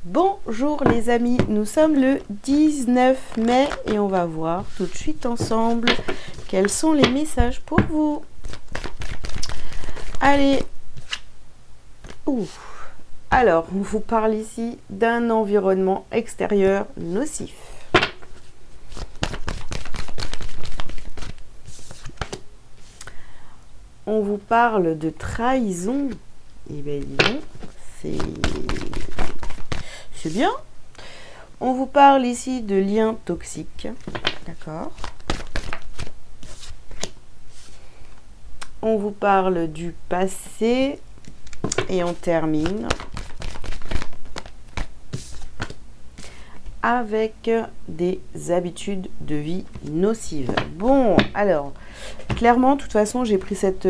Bonjour les amis, nous sommes le 19 mai et on va voir tout de suite ensemble quels sont les messages pour vous. Allez, alors on vous parle ici d'un environnement extérieur nocif. On vous parle de trahison. Eh bien dis donc, c'est bien. On vous parle ici de liens toxiques. D'accord. On vous parle du passé et on termine avec des habitudes de vie nocives. Bon, alors, clairement, de toute façon, j'ai pris cet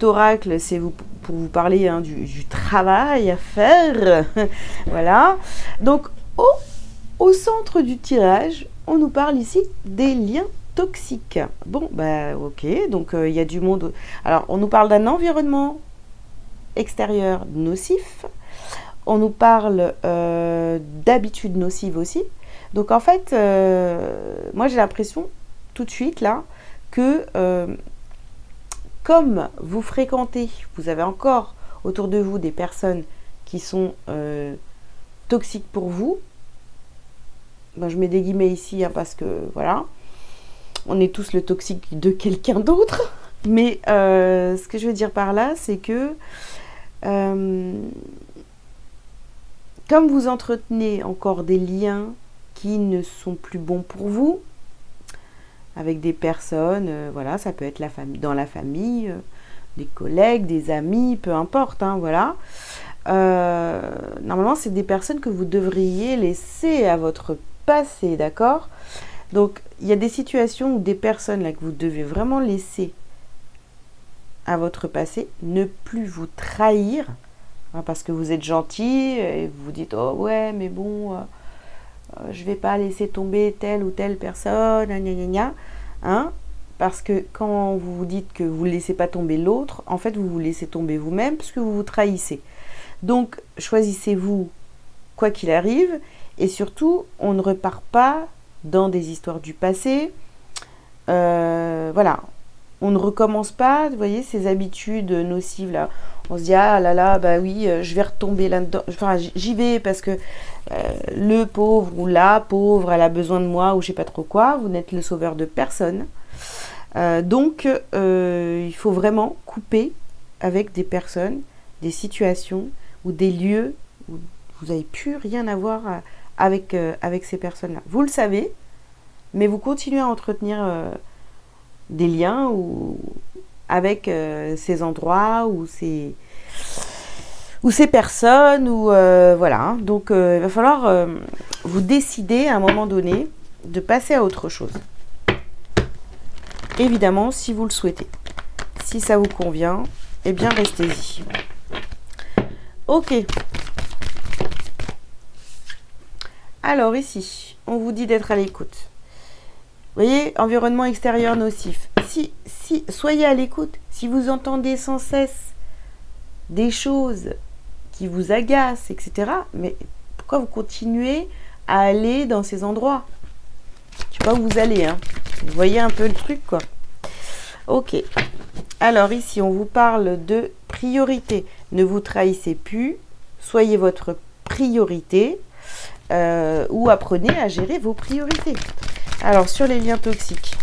oracle, c'est pour vous parler du travail à faire. Voilà. Donc, au centre du tirage, on nous parle ici des liens toxiques. Bon, bah ok, donc il y a du monde. Alors, on nous parle d'un environnement extérieur nocif. On nous parle d'habitudes nocives aussi. Donc, en fait, moi, j'ai l'impression, tout de suite, là, que comme vous fréquentez, vous avez encore autour de vous des personnes qui sont toxiques pour vous. Ben, je mets des guillemets ici parce que voilà, on est tous le toxique de quelqu'un d'autre. Mais ce que je veux dire par là, c'est que comme vous entretenez encore des liens qui ne sont plus bons pour vous, avec des personnes, voilà, ça peut être dans la famille, des collègues, des amis, peu importe, voilà. Normalement, c'est des personnes que vous devriez laisser à votre passé, d'accord? Donc, il y a des situations où des personnes là que vous devez vraiment laisser à votre passé, ne plus vous trahir, parce que vous êtes gentil et vous vous dites, oh ouais, mais bon, je vais pas laisser tomber telle ou telle personne, gna gna gna, parce que quand vous vous dites que vous ne laissez pas tomber l'autre, en fait, vous vous laissez tomber vous-même parce que vous vous trahissez. Donc, choisissez-vous quoi qu'il arrive et surtout, on ne repart pas dans des histoires du passé. Voilà, on ne recommence pas, vous voyez, ces habitudes nocives là. On se dit, ah là là, bah oui, je vais retomber là-dedans. Enfin, j'y vais parce que le pauvre ou la pauvre, elle a besoin de moi ou je sais pas trop quoi. Vous n'êtes le sauveur de personne. Donc, il faut vraiment couper avec des personnes, des situations ou des lieux où vous n'avez plus rien à voir avec ces personnes-là. Vous le savez, mais vous continuez à entretenir des liens avec ces endroits ou ces personnes ou voilà. Donc il va falloir vous décider à un moment donné de passer à autre chose. Évidemment, si vous le souhaitez. Si ça vous convient, eh bien restez-y. Ok. Alors ici, on vous dit d'être à l'écoute. Vous voyez, environnement extérieur nocif. Si soyez à l'écoute. Si vous entendez sans cesse des choses qui vous agacent, etc., mais pourquoi vous continuez à aller dans ces endroits? Je sais pas où vous allez, Vous voyez un peu le truc, quoi. Ok. Alors ici, on vous parle de priorité. Ne vous trahissez plus. Soyez votre priorité. Ou apprenez à gérer vos priorités. Alors, sur les liens toxiques.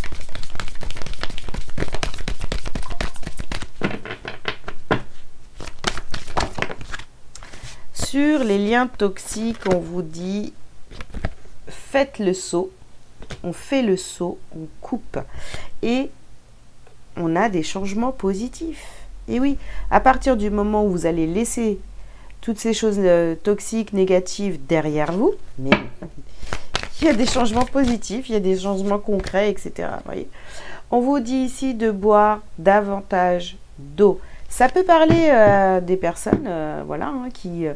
Sur les liens toxiques, on vous dit faites le saut. On fait le saut, on coupe. Et on a des changements positifs. Et oui, à partir du moment où vous allez laisser toutes ces choses toxiques, négatives derrière vous, mais il y a des changements positifs, il y a des changements concrets, etc. Voyez. On vous dit ici de boire davantage d'eau. Ça peut parler des personnes voilà, qui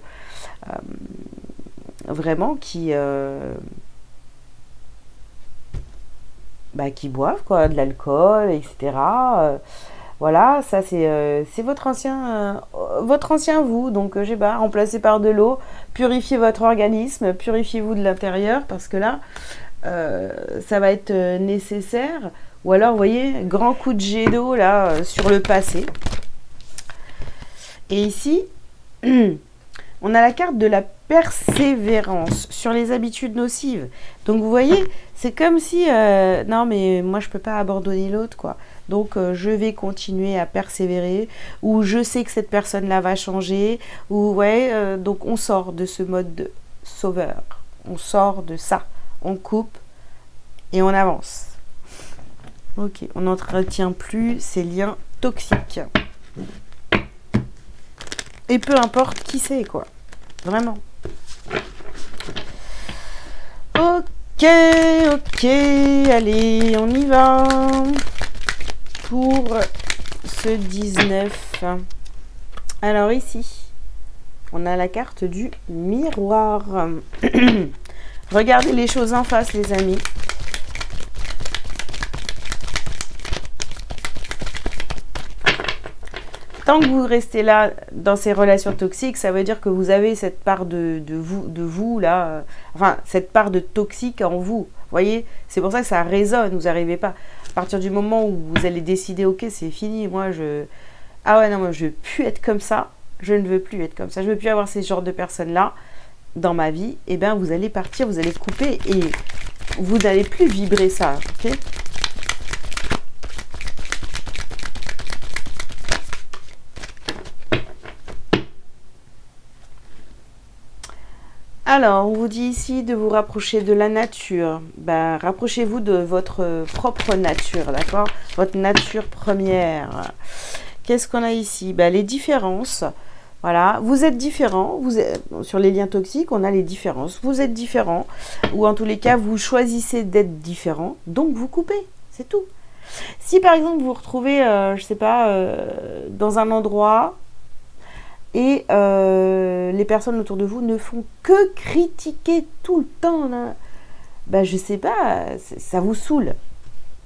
vraiment qui boivent quoi, de l'alcool, etc. Voilà, ça c'est votre ancien vous. Donc, je sais pas, remplacé par de l'eau, purifiez votre organisme, purifiez-vous de l'intérieur, parce que là, ça va être nécessaire. Ou alors, vous voyez, grand coup de jet d'eau là sur le passé. Et ici, on a la carte de la persévérance sur les habitudes nocives. Donc vous voyez, c'est comme si non mais moi je peux pas abandonner l'autre quoi. Donc je vais continuer à persévérer, ou je sais que cette personne-là va changer, ou ouais, donc on sort de ce mode de sauveur. On sort de ça. On coupe et on avance. Ok, on n'entretient plus ces liens toxiques. Et peu importe qui c'est, quoi. Vraiment. Ok, allez, on y va. Pour ce 19. Alors ici, on a la carte du miroir. Regardez les choses en face, les amis. Tant que vous restez là dans ces relations toxiques, ça veut dire que vous avez cette part de vous là, enfin cette part de toxique en vous. Vous voyez, c'est pour ça que ça résonne. Vous n'arrivez pas. À partir du moment où vous allez décider, ok, c'est fini. Moi, moi, je veux plus être comme ça. Je ne veux plus être comme ça. Je veux plus avoir ces genres de personnes là dans ma vie. Et bien, vous allez partir, vous allez couper et vous n'allez plus vibrer ça, ok ? Alors, on vous dit ici de vous rapprocher de la nature. Ben, rapprochez-vous de votre propre nature, d'accord? Votre nature première. Qu'est-ce qu'on a ici? Ben, les différences. Voilà, vous êtes différents. Sur les liens toxiques, on a les différences. Vous êtes différents, ou en tous les cas, vous choisissez d'être différent, donc vous coupez. C'est tout. Si par exemple, vous vous retrouvez, je sais pas, dans un endroit... Et les personnes autour de vous ne font que critiquer tout le temps. Là. Ben, je sais pas, ça vous saoule.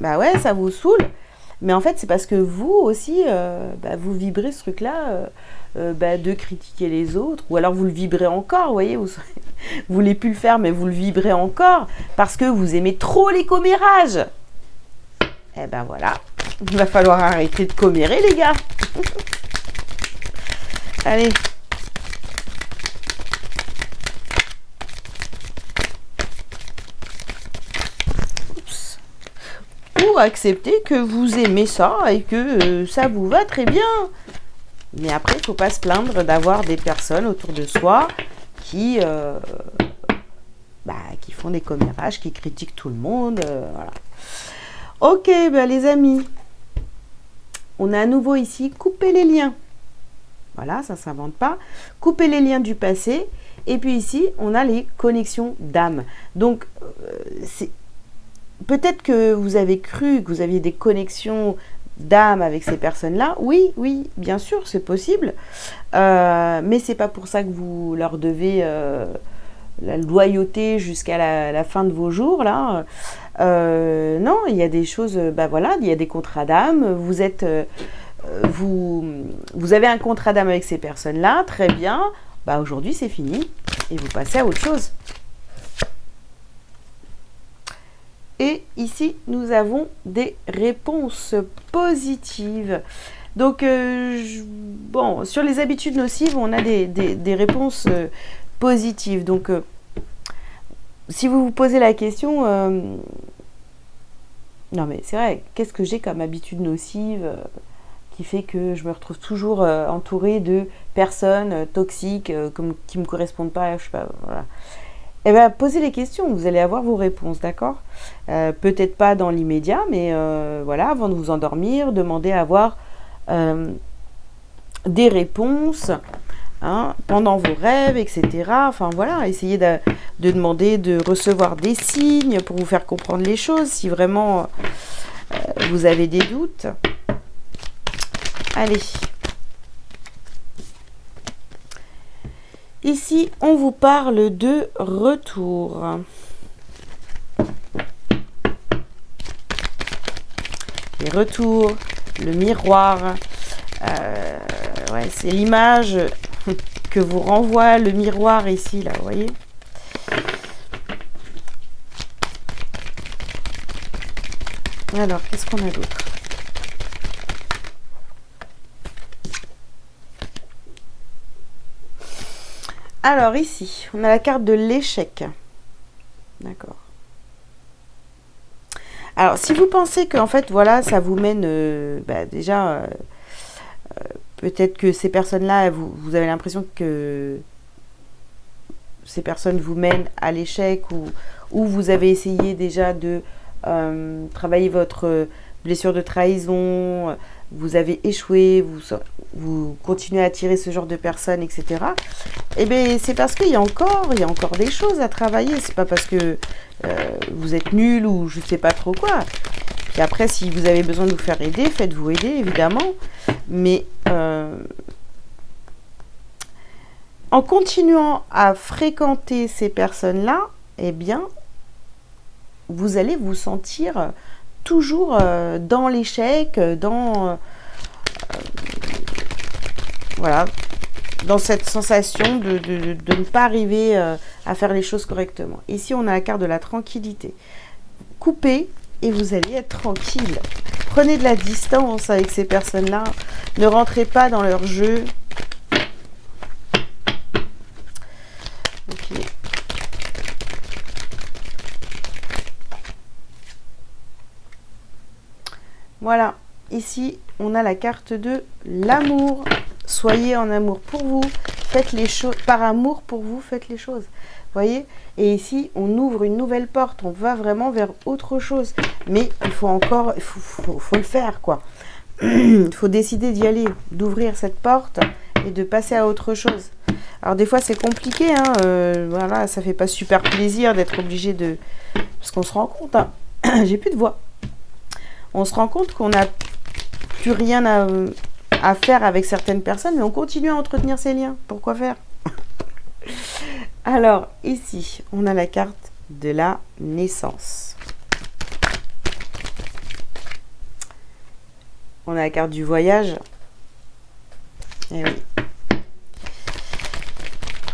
Bah ouais, ça vous saoule. Mais en fait, c'est parce que vous aussi, vous vibrez ce truc-là de critiquer les autres. Ou alors vous le vibrez encore, vous voyez. Vous voulez plus le faire, mais vous le vibrez encore. Parce que vous aimez trop les commérages. Eh ben voilà, il va falloir arrêter de commérer, les gars. Allez. Oups. Ou accepter que vous aimez ça et que ça vous va très bien. Mais après, il ne faut pas se plaindre d'avoir des personnes autour de soi qui font des commérages, qui critiquent tout le monde. Voilà. Ok, les amis. On a à nouveau ici coupé les liens. Voilà, ça ne s'invente pas. Couper les liens du passé. Et puis ici, on a les connexions d'âme. Donc, peut-être que vous avez cru que vous aviez des connexions d'âme avec ces personnes-là. Oui, bien sûr, c'est possible. Mais ce n'est pas pour ça que vous leur devez la loyauté jusqu'à la fin de vos jours. Là. Non, il y a des choses... il y a des contrats d'âme. Vous êtes... vous avez un contrat d'âme avec ces personnes-là, très bien. Aujourd'hui, c'est fini. Et vous passez à autre chose. Et ici, nous avons des réponses positives. Donc, sur les habitudes nocives, on a des réponses positives. Donc, si vous vous posez la question... non, mais c'est vrai, qu'est-ce que j'ai comme habitude nocive qui fait que je me retrouve toujours entourée de personnes toxiques qui ne me correspondent pas, je sais pas, voilà. Eh bien, posez les questions, vous allez avoir vos réponses, d'accord? Peut-être pas dans l'immédiat, mais avant de vous endormir, demandez à avoir des réponses pendant vos rêves, etc. Enfin voilà, essayez de demander de recevoir des signes pour vous faire comprendre les choses si vraiment vous avez des doutes. Allez. Ici, on vous parle de retour. Les retours, le miroir. Ouais, c'est l'image que vous renvoie le miroir ici, là, vous voyez. Alors, qu'est-ce qu'on a d'autre? Alors, ici, on a la carte de l'échec. D'accord. Alors, si vous pensez que, en fait, voilà, ça vous mène, déjà, peut-être que ces personnes-là, vous avez l'impression que ces personnes vous mènent à l'échec ou vous avez essayé déjà de travailler votre blessure de trahison, vous avez échoué, vous continuez à attirer ce genre de personnes, etc. Eh bien, c'est parce qu'il y a encore des choses à travailler. C'est pas parce que vous êtes nul ou je sais pas trop quoi. Puis après, si vous avez besoin de vous faire aider, faites-vous aider, évidemment. Mais en continuant à fréquenter ces personnes-là, eh bien, vous allez vous sentir toujours dans l'échec, voilà, dans cette sensation de ne pas arriver à faire les choses correctement. Ici, on a la carte de la tranquillité. Coupez et vous allez être tranquille. Prenez de la distance avec ces personnes-là. Ne rentrez pas dans leur jeu. Ok. Voilà. Ici, on a la carte de l'amour. Soyez en amour pour vous. Faites les choses. Par amour pour vous, faites les choses. Voyez? Et ici, on ouvre une nouvelle porte. On va vraiment vers autre chose. Mais il faut encore... Il faut le faire, quoi. Il faut décider d'y aller. D'ouvrir cette porte et de passer à autre chose. Alors, des fois, c'est compliqué. Hein, voilà, ça fait pas super plaisir d'être obligé de... Parce qu'on se rend compte... Hein, j'ai plus de voix. On se rend compte qu'on n'a plus rien à faire avec certaines personnes, mais on continue à entretenir ces liens. Pourquoi faire? Alors, ici, on a la carte de la naissance. On a la carte du voyage. Eh oui.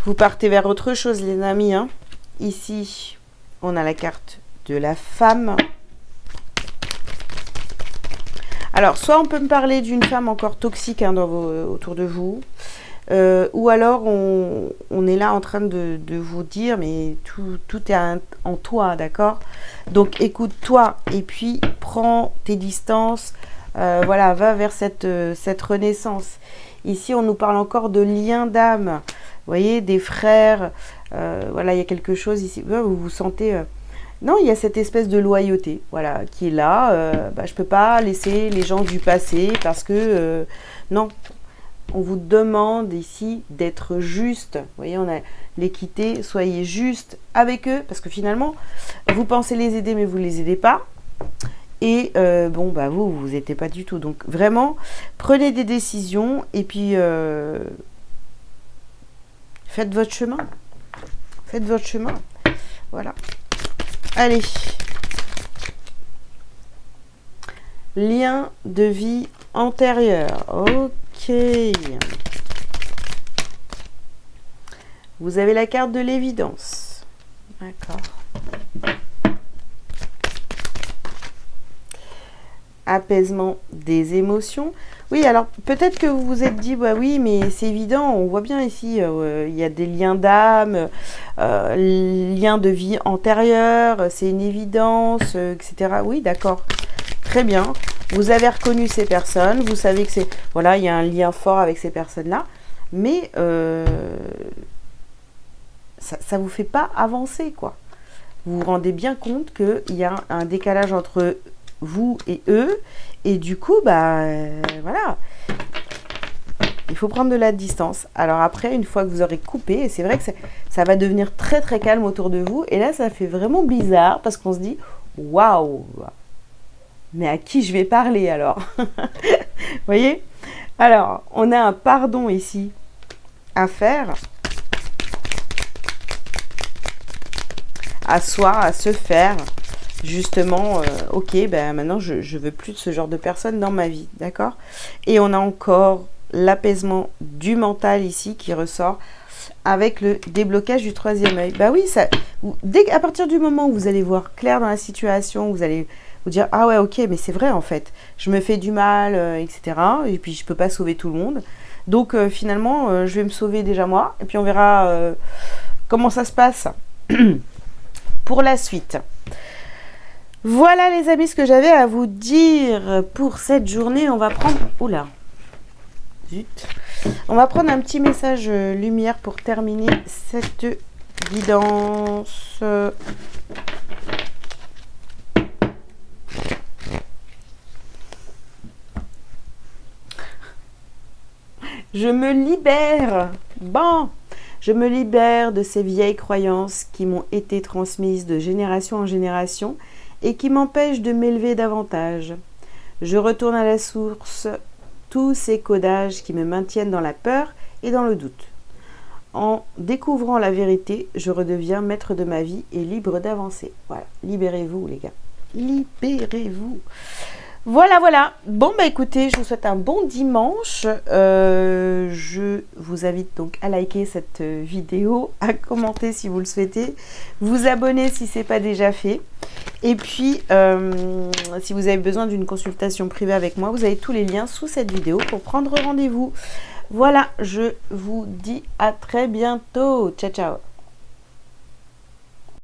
Vous partez vers autre chose, les amis. Hein. Ici, on a la carte de la femme. Alors, soit on peut me parler d'une femme encore toxique hein, autour de vous, ou alors on est là en train de vous dire, mais tout est en toi, d'accord? Donc, écoute-toi et puis prends tes distances, voilà, va vers cette renaissance. Ici, on nous parle encore de lien d'âme, vous voyez, des frères, voilà, il y a quelque chose ici, vous vous sentez... Non, il y a cette espèce de loyauté, voilà, qui est là. Je ne peux pas laisser les gens du passé parce que, non, on vous demande ici d'être juste. Vous voyez, on a l'équité, soyez juste avec eux parce que finalement, vous pensez les aider mais vous ne les aidez pas. Et vous n'aidez pas du tout. Donc vraiment, prenez des décisions et puis faites votre chemin. Faites votre chemin. Voilà. Allez, lien de vie antérieur. Ok. Vous avez la carte de l'évidence. D'accord. Apaisement des émotions. Oui, alors peut-être que vous vous êtes dit, bah oui, mais c'est évident, on voit bien ici, il y a des liens d'âme, liens de vie antérieure, c'est une évidence, etc. Oui, d'accord, très bien. Vous avez reconnu ces personnes, vous savez que c'est, voilà, il y a un lien fort avec ces personnes-là, mais ça ne vous fait pas avancer, quoi. Vous vous rendez bien compte qu'il y a un décalage entre vous et eux, et du coup, voilà, il faut prendre de la distance. Alors après, une fois que vous aurez coupé, et c'est vrai que ça va devenir très très calme autour de vous, et là, ça fait vraiment bizarre, parce qu'on se dit, waouh, mais à qui je vais parler alors? Vous voyez? Alors, on a un pardon ici à faire, à soi, à se faire. justement, ok, ben maintenant je veux plus de ce genre de personnes dans ma vie, d'accord? Et on a encore l'apaisement du mental ici qui ressort avec le déblocage du troisième œil. Bah oui, ça, à partir du moment où vous allez voir clair dans la situation, vous allez vous dire ah ouais, ok, mais c'est vrai en fait, je me fais du mal, etc. Et puis je peux pas sauver tout le monde. Donc finalement, je vais me sauver déjà moi, et puis on verra comment ça se passe pour la suite. Voilà les amis ce que j'avais à vous dire pour cette journée. On va prendre... Oula, zut. On va prendre un petit message lumière pour terminer cette guidance. Je me libère. Bon, je me libère de ces vieilles croyances qui m'ont été transmises de génération en génération et qui m'empêchent de m'élever davantage. Je retourne à la source, tous ces codages qui me maintiennent dans la peur et dans le doute. En découvrant la vérité, je redeviens maître de ma vie et libre d'avancer. Voilà, libérez-vous les gars, libérez-vous. Voilà, voilà. Bon, bah écoutez, je vous souhaite un bon dimanche. Je vous invite donc à liker cette vidéo, à commenter si vous le souhaitez, vous abonner si ce n'est pas déjà fait. Et puis, si vous avez besoin d'une consultation privée avec moi, vous avez tous les liens sous cette vidéo pour prendre rendez-vous. Voilà, je vous dis à très bientôt. Ciao, ciao.